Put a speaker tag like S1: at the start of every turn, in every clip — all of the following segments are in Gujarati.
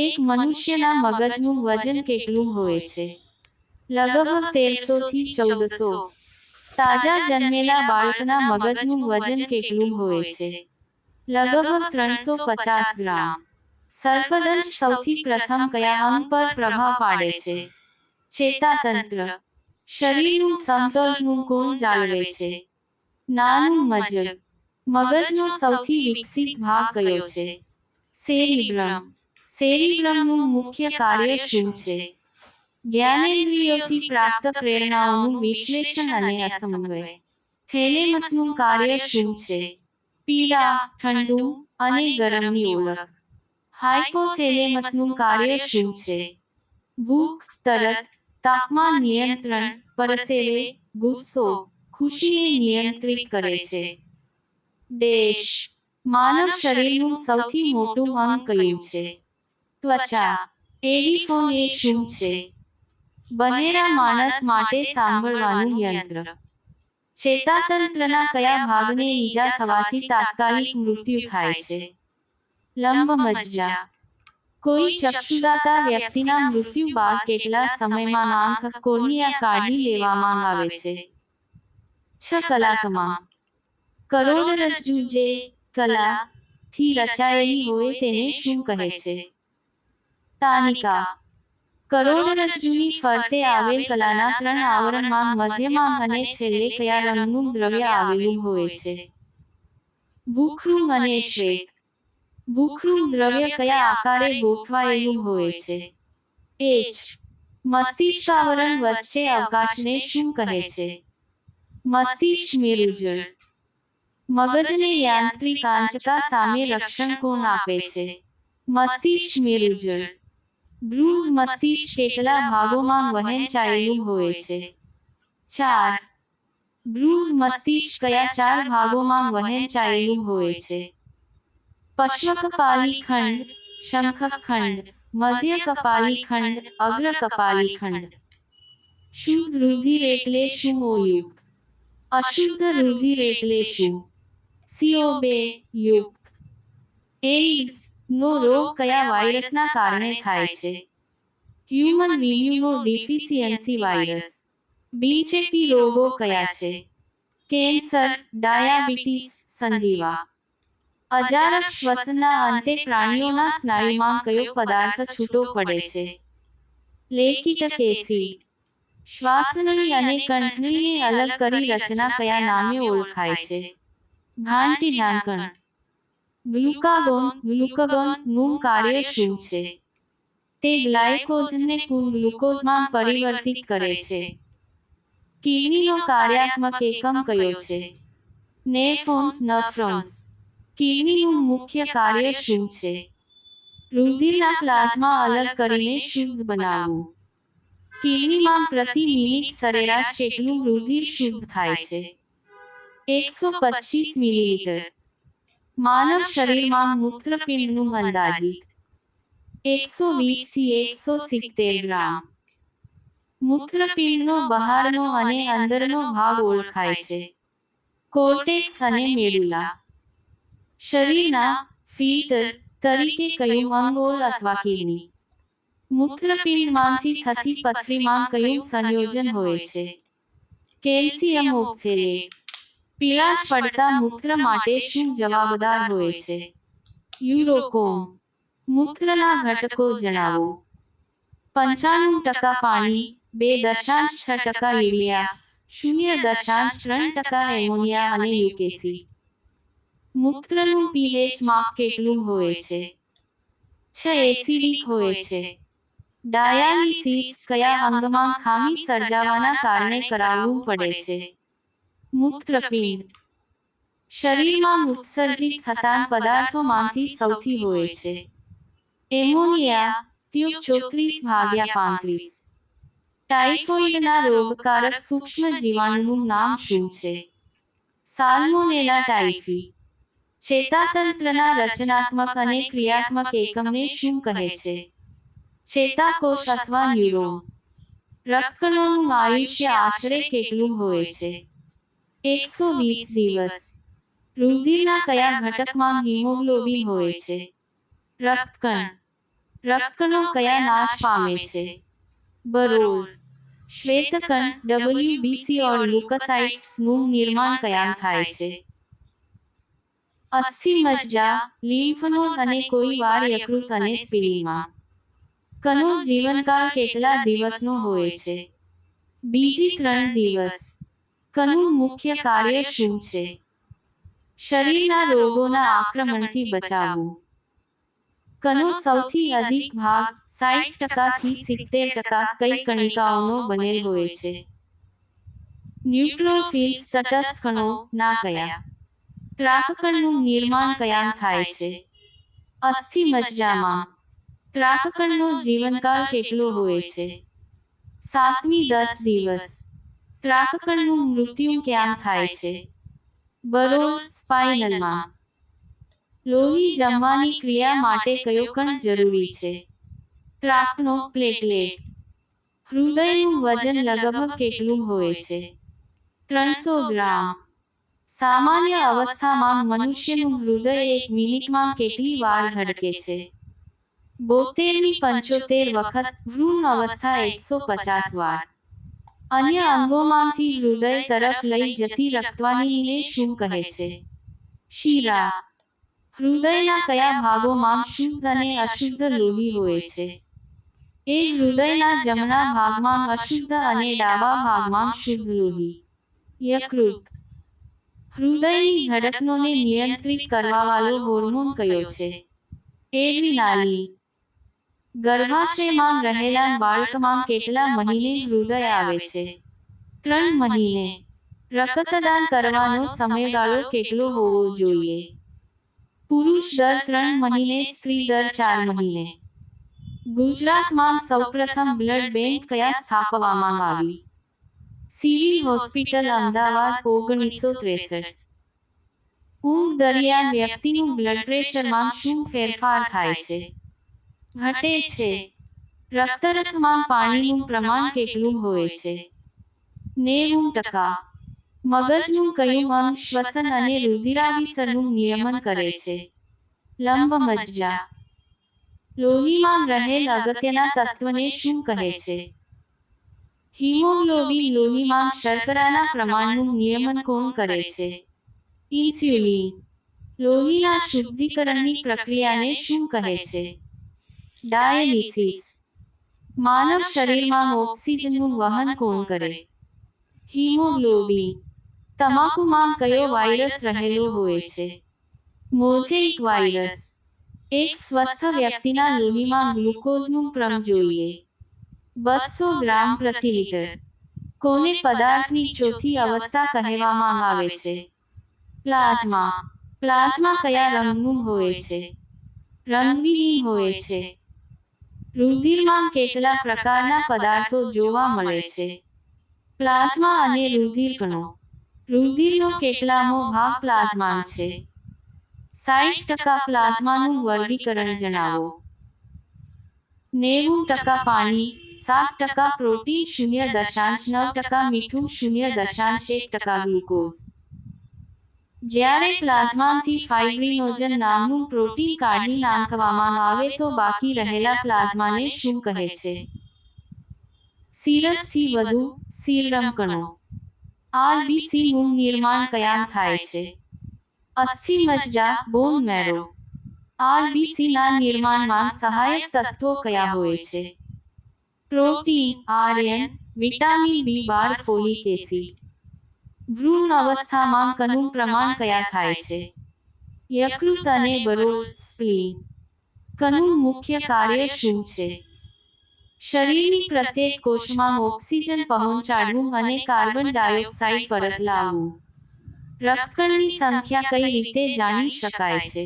S1: એક મનુષ્યના મગજનું વજન કેટલું હોય છે? લગભગ 1300 થી 1400. તાજા જન્મેલા બાળકના મગજનું વજન કેટલું હોય છે? લગભગ 350 ગ્રામ. સર્પદંશ સૌથી પ્રથમ કયા અંગ પર પ્રભાવ પાડે છે? ચેતાતંત્ર. શરીરનું સમતોલનું કોણ જાળવે છે? નાનું મજગ. મગજનો સૌથી વિકસિત ભાગ કયો છે? સેરિબ્રમ. સેરિબ્રમનું મુખ્ય કાર્ય શું છે? જ્ઞાનેન્દ્રિયોથી પ્રાપ્ત પ્રેરણાઓનું વિશ્લેષણ અને અસમન્વય. થેલેમસનું કાર્ય શું છે? પીડા, ઠંડુ અને ગરમની ઓળખ. હાઇપોથેલેમસનું કાર્ય શું છે? ભૂખ, તરસ, તાપમાન નિયંત્રણ, પરસેવે, ગુસ્સો, ખુશીને નિયંત્રિત કરે છે. ડેશ. માનવ શરીરનું સૌથી મોટું અંગ કયું છે? ત્વચા. એડીફોન એ શું છે? બહેરા માણસ માટે સાંભળવાનું યંત્ર. ચેતાતંત્રના કયા ભાગને ઈજા થવાથી તાત્કાલિક મૃત્યુ થાય છે? લંબમજ્જા. કોઈ ચક્ષુદાતા વ્યક્તિના મૃત્યુ બાદ કેટલા સમયમાં આંખ કોર્નિયા કાઢી લેવામાં આવે છે? 6 કલાકમાં. કરોડરજ્જુ જે કલા થી રચાયેલી હોય તેને શું કહે છે? તાનિકા. કરોડરજ્જુની ફરતે આવેલ કલાના 3 આવરણમાં મધ્યમાં અને છેલ્લે કયા રંગનું દ્રવ્ય આવેલું હોય છે? ભૂખરું અને શ્વેત. ભૂખરું દ્રવ્ય કયા આકારે ગોઠવાયેલું હોય છે? એચ. મસ્તિષ્કાવરણ વચ્ચે અવકાશને શું કહે છે? મસ્તિષ્ક મેરુજળ. મગજને યાંત્રિક આંચકા સામે રક્ષણ કોણ આપે છે? મસ્તિષ્ક મેરુજળ. બૃહદ મસ્તિષ્ક કેટલા ભાગોમાં વહેંચાયેલું હોય છે? 4. બૃહદ મસ્તિષ્ક કયા 4 ભાગોમાં વહેંચાયેલું હોય છે? પશ્ચકપાલી ખંડ, શંખક ખંડ, મધ્ય કપાલી ખંડ, અગ્ર કપાલી ખંડ. શુદ્ધ રુધિર એટલે શું? ઓ યુક્ત. અશુદ્ધ રુધિર એટલે શું? CO2 યુક્ત. એઇડ્સ નો રોગ કયા વાયરસના કારણે થાય છે? Human immunodeficiency virus. બિનચેપી રોગો કયા છે? Cancer, diabetes, સંધિવા. અજારક શ્વસનના અંતે પ્રાણીઓના સ્નાયુમાં કયો પદાર્થ છૂટો પડે છે? Lactic acid. શ્વાસનળી અને કંઠનળીને અલગ કરી રચના કયા નામે ઓળખાય છે? ઘાંટી ઢાંકણ. ગ્લુકાગોન નું કાર્ય શું છે? તે ગ્લાયકોજનને પૂર્ણ ગ્લુકોઝમાં પરિવર્તિત કરે છે. કિડનીનો કાર્યાત્મક એકમ કયો છે? નેફ્રોન્સ. કિડનીનું મુખ્ય કાર્ય શું છે? રુધિરના પ્લાઝમા અલગ કરીને શુદ્ધ બનાવવું. કિડનીમાં પ્રતિ મિનિટ સરેરાશ કેટલું રુધિર શુદ્ધ થાય છે? 125 મિલીલીટર. માનવ શરીરમાં મૂત્રપિંડનું અંદાજિત 120 થી 170 ગ્રામ. મૂત્રપિંડનો બહારનો અને અંદરનો ભાગ ઓળખાય છે. કોર્ટેક્સ અને મેડુલા. શરીરના ફિલ્ટર તરીકે કયું અંગ અથવા કિડની? મૂત્રપિંડમાંથી થતી પથરીમાં કયું સંયોજન હોય છે? કેલ્શિયમ ઓક્સેલેટ. પીળાશ પડતા મૂત્ર માટે શું જવાબદાર હોય છે? યુરોકોમ. મૂત્રના ઘટકો જણાવો. 95% પાણી, 2.6% યુરિયા, 0.3% એમોનિયા અને યુકેસી. મૂત્રનું pH માપ કેટલું હોય છે? 6 એસિડિક હોય છે. ડાયાલિસિસ કયા અંગમાં ખામી સર્જાવાના કારણે કરાવવું પડે છે? મૂત્રપિંડ. શરીરમાં ઉત્સર્જિત થતા પદાર્થોમાંથી સૌથી હોય છે? Ammonia, tube 34/35. ટાઇફોઇડના રોગકારક સૂક્ષ્મ જીવાણુનું નામ શું છે? Salmonella typhi. ચેતાતંત્રના રચનાત્મક અને ક્રિયાત્મક એકમને શું કહે છે? ચેતાકોષ અથવા ન્યુરોન. રક્તકણોનું આયુષ્ય આશરે કેટલું હોય છે? 120 દિવસ. રુધિરના કયા ઘટકમાં હિમોગ્લોબિન હોય છે? રક્તકણ. રક્તકણો કયા નાશ પામે છે? બરોળ. શ્વેતકણ WBC ઓર લ્યુકોસાઇટ્સ નું નિર્માણ કયાં થાય છે? અસ્થિ મજ્જા, લિમ્ફ નોડ અને કોઈ વાર યકૃત અને સ્પ્લીનમાં. કણો જીવનકાળ કેટલા દિવસનો હોય છે? બીજી 3 દિવસ. કણનું મુખ્ય કાર્ય શું છે? શરીરના રોગોના આક્રમણથી બચાવવું. કણો સૌથી અધિક ભાગ 60% થી 70% કઈ કણિકાઓનો બનેલ હોય છે? ન્યુટ્રોફિલ્સ તટસ્થ કણો ના કયા? ત્રાકકણનું નિર્માણ કયાં થાય છે? અસ્થિ મજ્જામાં. ત્રાકકણનો જીવનકાળ કેટલો હોય છે? 7 થી 10 દિવસ. ત્રાકકણનું મૃત્યુ ક્યાં થાય છે? બરોળ સ્પાઇનલમાં. લોહી જમવાની ક્રિયા માટે કયો કણ જરૂરી છે? ત્રાકનો પ્લેટલેટ. હૃદયનું વજન લગભગ કેટલું હોય છે? 300 ગ્રામ. સામાન્ય અવસ્થામાં મનુષ્યનું હૃદય 1 મિનિટમાં કેટલી વાર ધડકે છે? 72 થી 75 વખત. ભ્રૂણ અવસ્થા 150 વાર. અન્ય અંગોમાંથી હૃદય તરફ લઈ જતી રક્તવાહિનીને શું કહે છે? શિરા. હૃદયના કયા ભાગોમાં શુદ્ધ અને અશુદ્ધ લોહી હોય છે? એ હૃદયના જમણા ભાગમાં અશુદ્ધ અને ડાબા ભાગમાં શુદ્ધ લોહી. યકૃત. હૃદયની ધડકનોને નિયંત્રિત કરવાવાળો હોર્મોન કયો છે? એડ્રીનાલીન. ગર્ભાશયમાં રહેલા બાળકમાં કેટલા મહિને હૃદય આવે છે? 3 મહિને. રક્તદાન કરવાનો સમયગાળો કેટલો હોવો જોઈએ? પુરુષ દર 3 મહિને, સ્ત્રી દર 4 મહિને. ગુજરાતમાં સૌપ્રથમ બ્લડ બેંક કયા સ્થાપવામાં આવી? Civil hospital Ahmedabad 1963. ઊંઘ દરમિયાન વ્યક્તિનું બ્લડ પ્રેશરમાં શું ફેરફાર થાય છે? ઘટે છે. રક્તરસમાં પાણીનું પ્રમાણ કેટલું હોય છે? 90%. મગજનું કયું અંગ શ્વસન અને રુધિરાભિસરણનું નિયમન કરે છે? લંબમજ્જા. લોહીમાં રહેલ અગત્યના તત્વને શું કહે છે? હિમોગ્લોબિન. લોહીમાં શર્કરાના પ્રમાણનું નિયમન કોણ કરે છે? ઇન્સ્યુલિન. લોહીના શુદ્ધિકરણની પ્રક્રિયાને શું કહે છે? ડાયાલિસિસ. માનવ શરીરમાં ઓક્સિજનનું વહન કોણ કરે? હિમોગ્લોબિન. તમાકુમાં કયો વાયરસ રહેલો હોય છે? Mosaic virus. એક સ્વસ્થ વ્યક્તિના લોહીમાં ગ્લુકોઝનું પ્રમાણ જોઈએ. 200 ગ્રામ પ્રતિ લિટર. કોને પદાર્થની ચોથી અવસ્થા કહેવામાં આવે છે? પ્લાઝમા. પ્લાઝમા કયા રંગનું હોય છે? રંગવિહીન હોય છે. રુધિરમાં કેટલા પ્રકારના પદાર્થો જોવા મળે છે? પ્લાઝમા અને રુધિરકણો. રુધિરનો કેટલામો ભાગ પ્લાઝ્મા છે? 60% પ્લાઝમાનું વર્ગીકરણ જણાવો. 90% પાણી, 7% પ્રોટીન, 0.9% મીઠું, 0.1% ગ્લુકોઝ. જ્યારે પ્લાઝમાથી ફાઇબ્રિનોજન નામનું પ્રોટીન કાઢી નાખવામાં આવે તો બાકી રહેલા પ્લાઝમાને શું કહે છે? સિરસથી વધુ સીરમ કણો. RBC નું નિર્માણ ક્યાં થાય છે? અસ્થિ મજ્જા, બોન મેરો. RBC ના નિર્માણમાં સહાયક તત્વો કયા હોય છે? Protein, iron, vitamin B12, folic acid. ભ્રૂણ અવસ્થામાં કણનું પ્રમાણ કયા થાય છે? યકૃત અને બરોળ સ્પ્લીન. કણનું મુખ્ય કાર્ય શું છે? શરીરની પ્રત્યેક કોષમાં ઓક્સિજન પહોંચાડવું અને કાર્બન ડાયોક્સાઇડ પરત લાવવું. રક્તકણની સંખ્યા કઈ રીતે જાણી શકાય છે?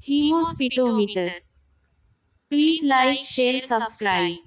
S1: Haemocytometer. Please like, share, subscribe.